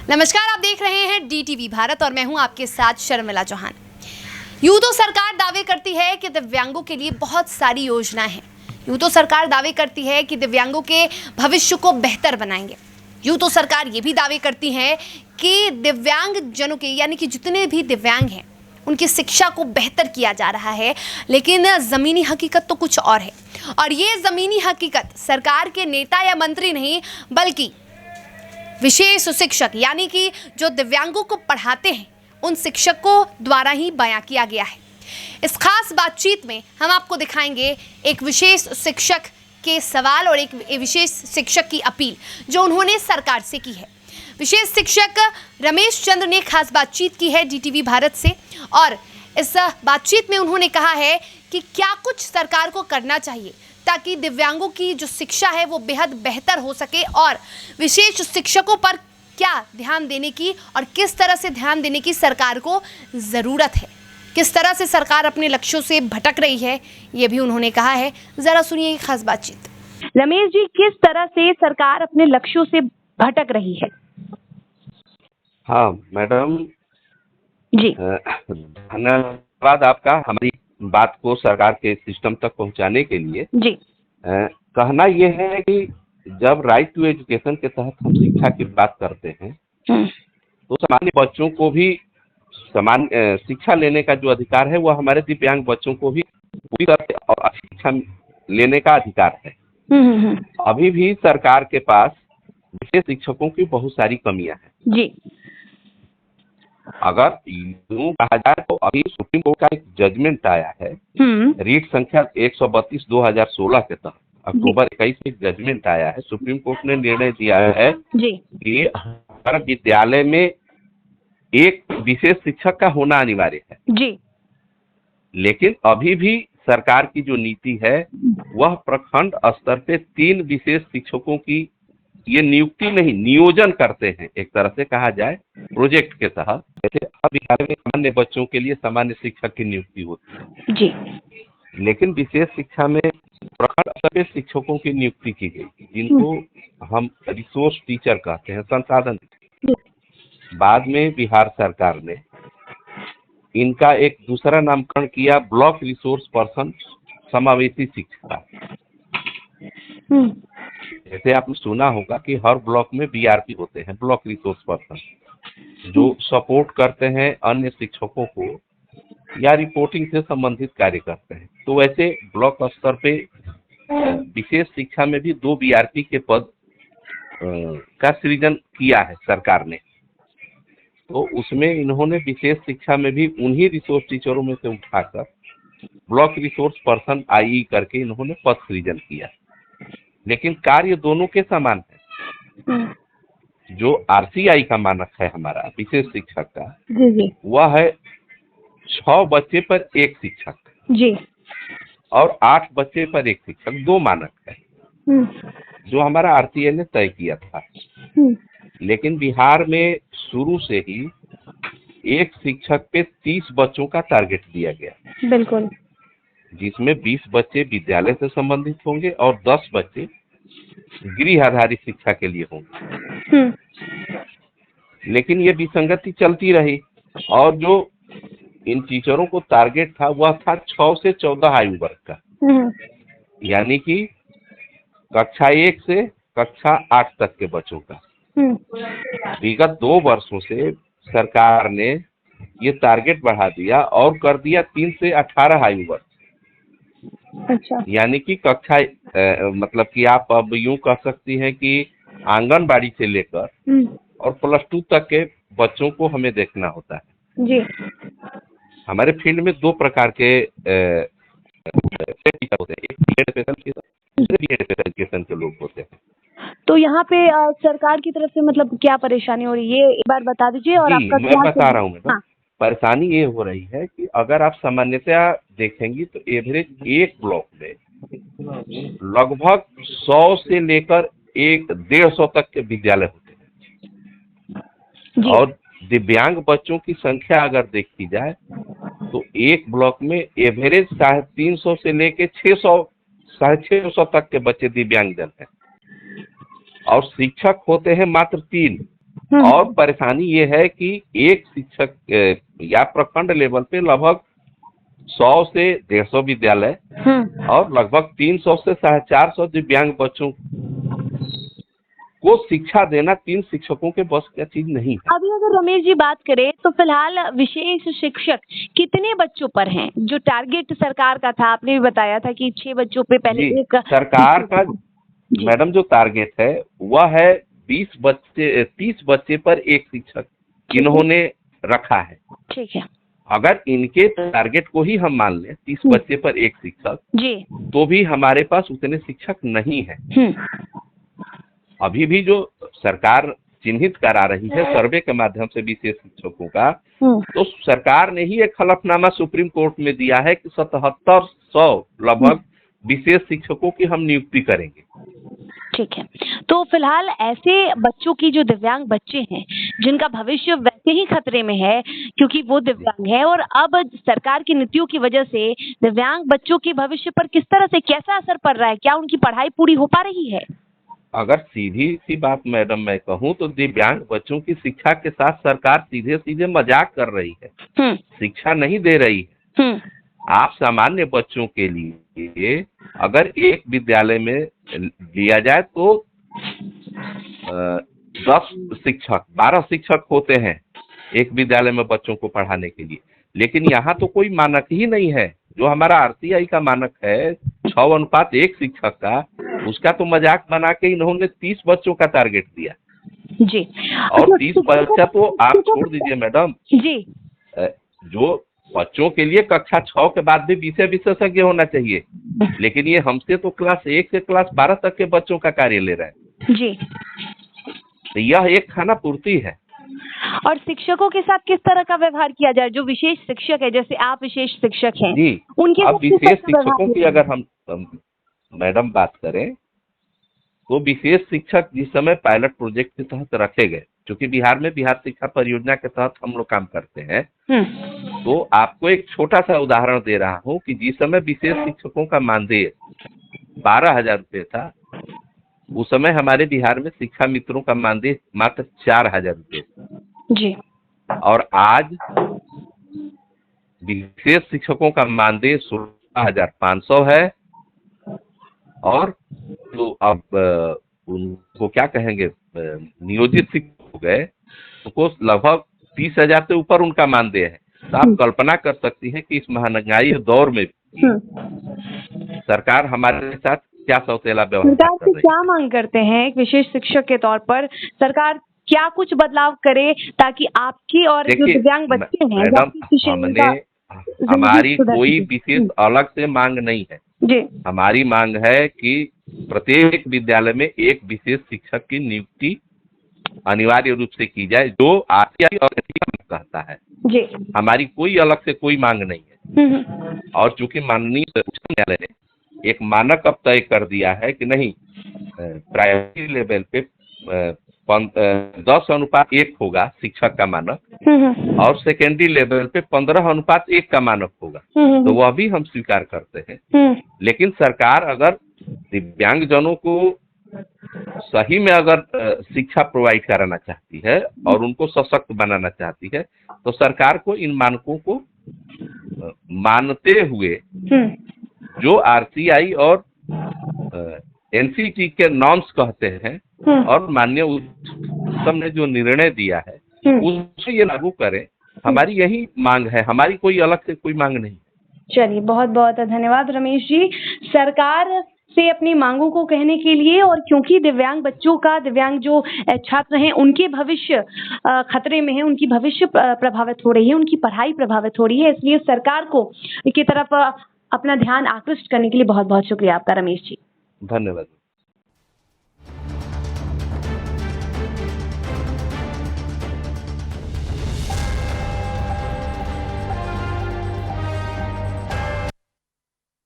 नमस्कार, आप देख रहे हैं DTV भारत और मैं हूं आपके साथ शर्मिला चौहान। यूं तो सरकार दावे करती है कि दिव्यांगों के लिए बहुत सारी योजनाएं हैं। यूं तो सरकार दावे करती है कि दिव्यांगों के भविष्य को बेहतर बनाएंगे। यूं तो सरकार ये भी दावे करती है कि दिव्यांग जनों के यानी कि जितने भी दिव्यांग हैं उनकी शिक्षा को बेहतर किया जा रहा है, लेकिन ज़मीनी हकीकत तो कुछ और है। और ये ज़मीनी हकीकत सरकार के नेता या मंत्री नहीं बल्कि विशेष शिक्षक यानी कि जो दिव्यांगों को पढ़ाते हैं उन शिक्षकों द्वारा ही बयां किया गया है। इस खास बातचीत में हम आपको दिखाएंगे एक विशेष शिक्षक के सवाल और एक विशेष शिक्षक की अपील जो उन्होंने सरकार से की है। विशेष शिक्षक रमेश चंद्र ने खास बातचीत की है DTV भारत से और इस बातचीत में उन्होंने कहा है कि क्या कुछ सरकार को करना चाहिए ताकि दिव्यांगों की जो शिक्षा है वो बेहद बेहतर हो सके और विशेष शिक्षकों पर क्या ध्यान देने की और किस तरह से ध्यान देने की सरकार को ज़रूरत है, किस तरह से सरकार अपने लक्ष्यों से भटक रही है, ये भी उन्होंने कहा है। ज़रा सुनिए ये खास बातचीत। रमेश जी, किस तरह से सरकार अपने लक्ष्यों से भटक रही है? हाँ मैडम जी धन्यवाद आपका हमारी बात को सरकार के सिस्टम तक पहुंचाने के लिए। जी कहना यह है कि जब राइट टू एजुकेशन के तहत हम शिक्षा की बात करते हैं तो सामान्य बच्चों को भी समान शिक्षा लेने का जो अधिकार है वह हमारे दिव्यांग बच्चों को भी पूरी तरह से और शिक्षा लेने का अधिकार है। अभी भी सरकार के पास विशेष शिक्षकों की बहुत सारी कमियां हैं। जी अगर यूं कहा जाए तो अभी सुप्रीम कोर्ट का एक जजमेंट आया है रीट संख्या 132/2016 के तहत अक्टूबर 21 में जजमेंट आया है। सुप्रीम कोर्ट ने निर्णय दिया है कि हर विद्यालय में एक विशेष शिक्षक का होना अनिवार्य है। जी लेकिन अभी भी सरकार की जो नीति है वह प्रखंड स्तर पे 3 विशेष शिक्षकों की ये नियुक्ति नहीं नियोजन करते हैं। एक तरह से कहा जाए प्रोजेक्ट के तहत जैसे अब विद्यालय में सामान्य बच्चों के लिए सामान्य शिक्षक की नियुक्ति होती है जी, लेकिन विशेष शिक्षा में प्रखंड स्तर पे शिक्षकों की नियुक्ति की गई जिनको हम रिसोर्स टीचर कहते हैं, संसाधन। बाद में बिहार सरकार ने इनका एक दूसरा नामकरण किया ब्लॉक रिसोर्स पर्सन समावेशी शिक्षा। जैसे आपने सुना होगा कि हर ब्लॉक में BRP होते हैं, ब्लॉक रिसोर्स पर्सन, जो सपोर्ट करते हैं अन्य शिक्षकों को या रिपोर्टिंग से संबंधित कार्य करते हैं। तो वैसे ब्लॉक स्तर पे विशेष शिक्षा में भी 2 BRP के पद का सृजन किया है सरकार ने। तो उसमें इन्होंने विशेष शिक्षा में भी उन्हीं रिसोर्स टीचरों में से उठाकर ब्लॉक रिसोर्स पर्सन IE करके इन्होंने पद सृजन किया। लेकिन कार्य दोनों के समान है। जो RCI का मानक है हमारा विशेष शिक्षक का वह है 6 बच्चे पर 1 शिक्षक जी और 8 बच्चे पर 1 शिक्षक, 2 मानक है जो हमारा RCI ने तय किया था। लेकिन बिहार में शुरू से ही 1 शिक्षक पे 30 बच्चों का टारगेट दिया गया। बिल्कुल, जिसमें 20 बच्चे विद्यालय से संबंधित होंगे और 10 बच्चे गृह आधारित शिक्षा के लिए होंगे। लेकिन ये विसंगति चलती रही और जो इन टीचरों को टारगेट था वह था 6 से 14 आयु वर्ग का, यानी कि कक्षा 1 से कक्षा 8 तक के बच्चों का। विगत 2 वर्षों से सरकार ने ये टारगेट बढ़ा दिया और कर दिया 3 से 18 आयु वर्ग। अच्छा, यानी कि कक्षा मतलब कि आप अब यूं कह सकती हैं कि आंगनबाड़ी से लेकर और +2 तक के बच्चों को हमें देखना होता है। जी हमारे फील्ड में 2 प्रकार के टीचर होते हैं, एक B.Ed स्पेशल, दूसरे B.Ed स्पेशल एजुकेशन के लोग होते हैं। तो यहाँ पे सरकार की तरफ से मतलब क्या परेशानी हो रही है, ये एक बार बता दीजिए। और आपका मैं बता रहा हूँ मैडम। हाँ। परेशानी ये हो रही है कि अगर आप सामान्यतया देखेंगी तो एवरेज एक ब्लॉक में लगभग 100 से लेकर 150 तक के विद्यालय होते हैं और दिव्यांग बच्चों की संख्या अगर देखी जाए तो एक ब्लॉक में एवरेज 350 से लेकर 600 तक के बच्चे दिव्यांगजन हैं और शिक्षक होते हैं मात्र 3। और परेशानी ये है कि एक शिक्षक या प्रखंड लेवल पे लगभग 100 से 150 विद्यालय और लगभग 300 से 450 दिव्यांग बच्चों को शिक्षा देना 3 शिक्षकों के बस की चीज नहीं है। अभी अगर रमेश जी बात करें तो फिलहाल विशेष शिक्षक कितने बच्चों पर हैं? जो टारगेट सरकार का था, आपने भी बताया था कि 6 बच्चों पे पहले जी, एक सरकार का मैडम जो टारगेट है वह है 30 बच्चे पर एक शिक्षक इन्होंने रखा है। ठीक है अगर इनके टारगेट को ही हम मान लें 30 बच्चे पर एक शिक्षक, जी। तो भी हमारे पास उतने शिक्षक नहीं है। अभी भी जो सरकार चिन्हित करा रही है सर्वे के माध्यम से विशेष शिक्षकों का, तो सरकार ने ही एक हलफनामा सुप्रीम कोर्ट में दिया है कि 7700 लगभग विशेष शिक्षकों की हम नियुक्ति करेंगे। ठीक है, तो फिलहाल ऐसे बच्चों की, जो दिव्यांग बच्चे हैं जिनका भविष्य वैसे ही खतरे में है क्योंकि वो दिव्यांग है, और अब सरकार की नीतियों की वजह से दिव्यांग बच्चों के भविष्य पर किस तरह से, कैसा असर पड़ रहा है? क्या उनकी पढ़ाई पूरी हो पा रही है? अगर सीधी सी बात मैडम मैं कहूँ तो दिव्यांग बच्चों की शिक्षा के साथ सरकार सीधे सीधे मजाक कर रही है, शिक्षा नहीं दे रही है। आप सामान्य बच्चों के लिए अगर एक विद्यालय में लिया जाए तो 10 शिक्षक 12 शिक्षक होते हैं एक विद्यालय में बच्चों को पढ़ाने के लिए, लेकिन यहाँ तो कोई मानक ही नहीं है। जो हमारा आरटीआई का मानक है 6:1 शिक्षक का, उसका तो मजाक बना के इन्होंने 30 बच्चों का टारगेट दिया जी। और 30 बच्चा तो आप छोड़ दीजिए मैडम जी, जो बच्चों के लिए कक्षा 6 के बाद भी विषय विशेषज्ञ होना चाहिए, लेकिन ये हमसे तो क्लास 1 से क्लास 12 तक के बच्चों का कार्य ले रहा है जी। तो यह एक खाना पूर्ति है। और शिक्षकों के साथ किस तरह का व्यवहार किया जाए? जो विशेष शिक्षक है, जैसे आप विशेष शिक्षक हैं जी, उनके अब साथ किस तरह विशेष का व्यवहार शिक्षकों की किया अगर हम मैडम बात करें तो विशेष शिक्षक जिस समय पायलट प्रोजेक्ट के तहत रखे गए, क्योंकि बिहार में बिहार शिक्षा परियोजना के तहत हम लोग काम करते हैं, तो आपको एक छोटा सा उदाहरण दे रहा हूँ कि जिस समय विशेष शिक्षकों का मानदेय 12,000 रुपये था, उस समय हमारे बिहार में शिक्षा मित्रों का मानदेय मात्र 4,000 रुपये जी। और आज विशेष शिक्षकों का मानदेय 16,500 है। और तो अब उनको क्या कहेंगे, नियोजित शिक्षक हो गए, उनको लगभग 30,000 से ऊपर उनका मानदेय है। तो आप कल्पना कर सकती हैं कि इस महंगाई दौर में सरकार हमारे साथ क्या सौतेला व्यवहार सरकार कर से रही है। क्या मांग करते हैं एक विशेष शिक्षक के तौर पर? सरकार क्या कुछ बदलाव करे ताकि आपकी और जो दिव्यांग बच्चे हैं, मैडम हमारी कोई विशेष अलग से मांग नहीं है जी। हमारी मांग है कि प्रत्येक विद्यालय में एक विशेष शिक्षक की नियुक्ति अनिवार्य रूप से की जाए, जो आरटीआई और कहता है जी। हमारी कोई अलग से कोई मांग नहीं है। और चूंकि माननीय उच्च न्यायालय ने एक मानक अब तय कर दिया है कि नहीं, प्राइमरी लेवल पे 10:1 होगा शिक्षक का मानक और सेकेंडरी लेवल पे 15:1 का मानक होगा, तो वह भी हम स्वीकार करते हैं। लेकिन सरकार अगर दिव्यांगजनों को सही में अगर शिक्षा प्रोवाइड कराना चाहती है और उनको सशक्त बनाना चाहती है, तो सरकार को इन मानकों को मानते हुए जो आरटीआई और एनसीटी के नॉर्म्स कहते हैं और माननीय उच्चतम ने जो निर्णय दिया है उससे ये लागू करें, हमारी यही मांग है, हमारी कोई अलग से कोई मांग नहीं। चलिए, बहुत बहुत धन्यवाद रमेश जी, सरकार से अपनी मांगों को कहने के लिए। और क्योंकि दिव्यांग बच्चों का, दिव्यांग जो छात्र हैं उनके भविष्य खतरे में है, उनकी भविष्य प्रभावित हो रही है, उनकी पढ़ाई प्रभावित हो रही है, इसलिए सरकार को की तरफ अपना ध्यान आकृष्ट करने के लिए बहुत बहुत शुक्रिया आपका रमेश जी। धन्यवाद।